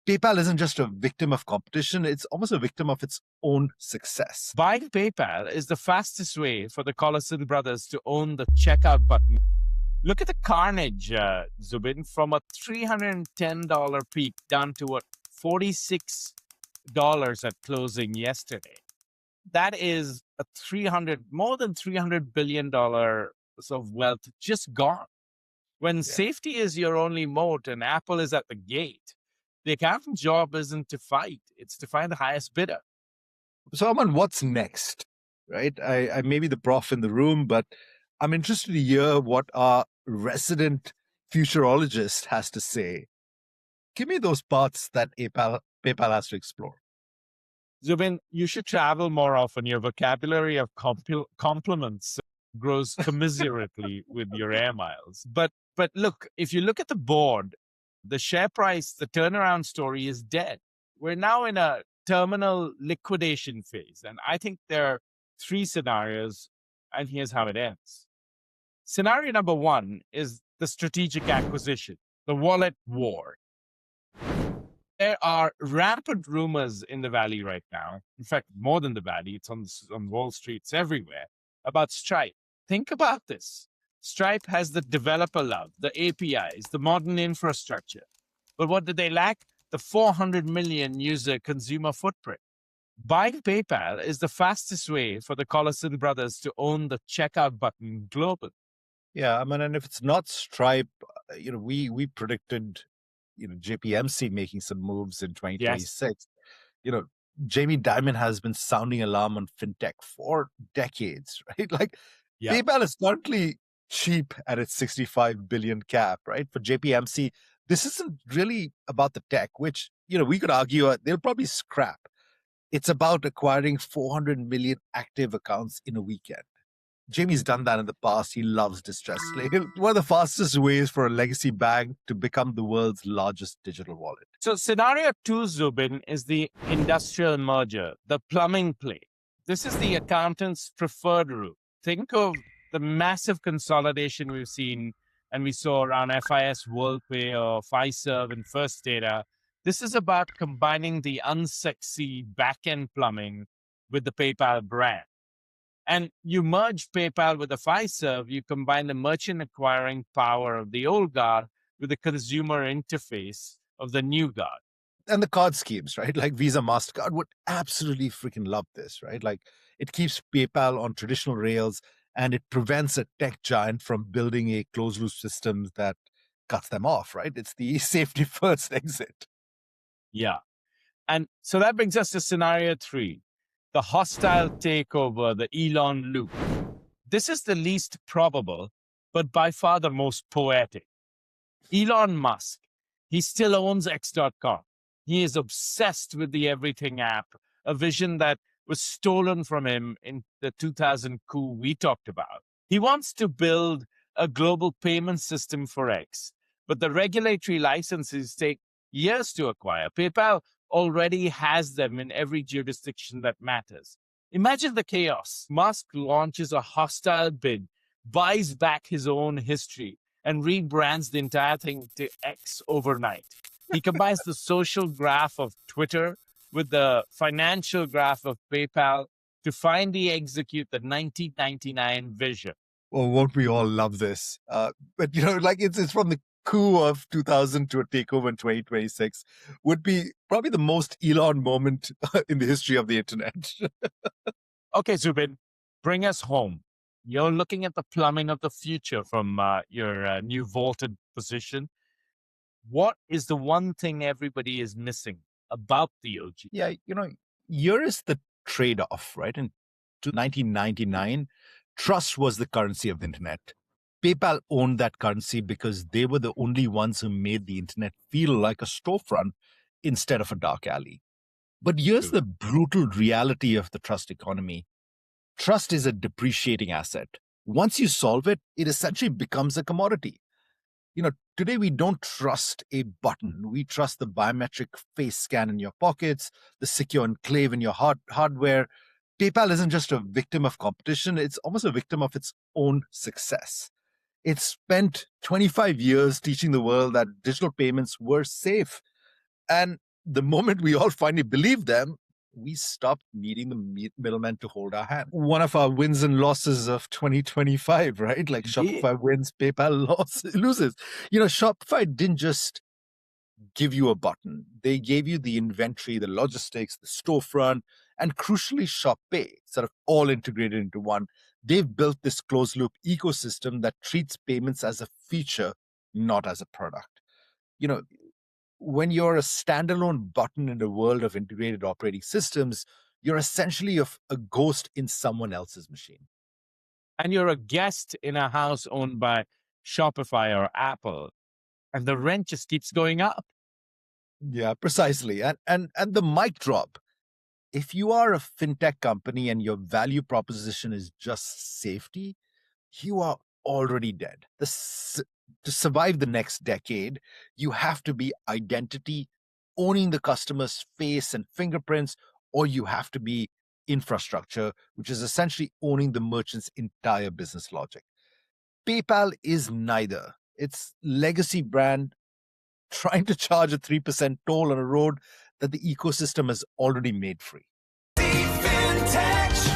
PayPal isn't just a victim of competition, it's almost a victim of its own success. Buying PayPal is the fastest way for the Collison brothers to own the checkout button. Look at the carnage, Zubin, from a $310 peak down to what, $46 at closing yesterday. That is more than $300 billion of wealth just gone. When safety is your only moat and Apple is at the gate, the accountant's job isn't to fight, it's to find the highest bidder. So, Aman, what's next? Right? I may be the prof in the room, but I'm interested to hear what our resident futurologist has to say. Give me those parts that PayPal has to explore. Zubin, you should travel more often. Your vocabulary of compliments grows commiserately with your air miles. But look, if you look at the board, the share price, the turnaround story is dead. We're now in a terminal liquidation phase. And I think there are three scenarios, and here's how it ends. Scenario number one is the strategic acquisition, the wallet war. There are rampant rumors in the Valley right now. In fact, more than the Valley, it's on Wall Street, it's everywhere, about Stripe. Think about this. Stripe has the developer love, the APIs, the modern infrastructure. But what do they lack? The 400 million user consumer footprint. Buying PayPal is the fastest way for the Collison brothers to own the checkout button globally. Yeah, I mean, and if it's not Stripe, we predicted, JPMC making some moves in 2026. Yes. Jamie Dimon has been sounding alarm on fintech for decades, right? PayPal is currently cheap at its 65 billion cap, right? For JPMC, this isn't really about the tech, which, we could argue they'll probably scrap. It's about acquiring 400 million active accounts in a weekend. Jamie's done that in the past. He loves distress play. One of the fastest ways for a legacy bank to become the world's largest digital wallet. So scenario two, Zubin, is the industrial merger, the plumbing play. This is the accountant's preferred route. Think of the massive consolidation we've seen and we saw around FIS WorldPay or Fiserv and First Data. This is about combining the unsexy back-end plumbing with the PayPal brand. And you merge PayPal with the Fiserv, you combine the merchant acquiring power of the old guard with the consumer interface of the new guard. And the card schemes, right? Like Visa, MasterCard would absolutely freaking love this, right? It keeps PayPal on traditional rails and it prevents a tech giant from building a closed-loop system that cuts them off, right? It's the safety first exit. Yeah. And so that brings us to scenario three. The hostile takeover, the Elon loop. This is the least probable, but by far the most poetic. Elon Musk, he still owns X.com. He is obsessed with the Everything app, a vision that was stolen from him in the 2000 coup we talked about. He wants to build a global payment system for X, but the regulatory licenses take years to acquire. PayPal already has them in every jurisdiction that matters. Imagine the chaos. Musk launches a hostile bid, buys back his own history, and rebrands the entire thing to X overnight. He combines the social graph of Twitter with the financial graph of PayPal to finally execute the 1999 vision. Well, won't we all love this? But, it's from the coup of 2000 to a takeover in 2026 would be probably the most Elon moment in the history of the internet. Okay, Zubin, bring us home. You're looking at the plumbing of the future from your new vaulted position. What is the one thing everybody is missing about the OG? Yeah, here is the trade-off, right? In 1999, trust was the currency of the internet. PayPal owned that currency because they were the only ones who made the internet feel like a storefront instead of a dark alley. But here's the brutal reality of the trust economy. Trust is a depreciating asset. Once you solve it, it essentially becomes a commodity. Today we don't trust a button. We trust the biometric face scan in your pockets, the secure enclave in your hardware. PayPal isn't just a victim of competition, it's almost a victim of its own success. It spent 25 years teaching the world that digital payments were safe. And the moment we all finally believed them, we stopped needing the middlemen to hold our hand. One of our wins and losses of 2025, right? Like Shopify wins, PayPal loses. Shopify didn't just give you a button. They gave you the inventory, the logistics, the storefront, and crucially, Shop Pay, sort of all integrated into one. They've built this closed loop ecosystem that treats payments as a feature, not as a product. When you're a standalone button in a world of integrated operating systems, you're essentially a ghost in someone else's machine. And you're a guest in a house owned by Shopify or Apple, and the rent just keeps going up. Yeah, precisely. And the mic drop. If you are a fintech company and your value proposition is just safety, you are already dead. To survive the next decade, you have to be identity, owning the customer's face and fingerprints, or you have to be infrastructure, which is essentially owning the merchant's entire business logic. PayPal is neither. It's legacy brand trying to charge a 3% toll on a road that the ecosystem has already made free. FinTech.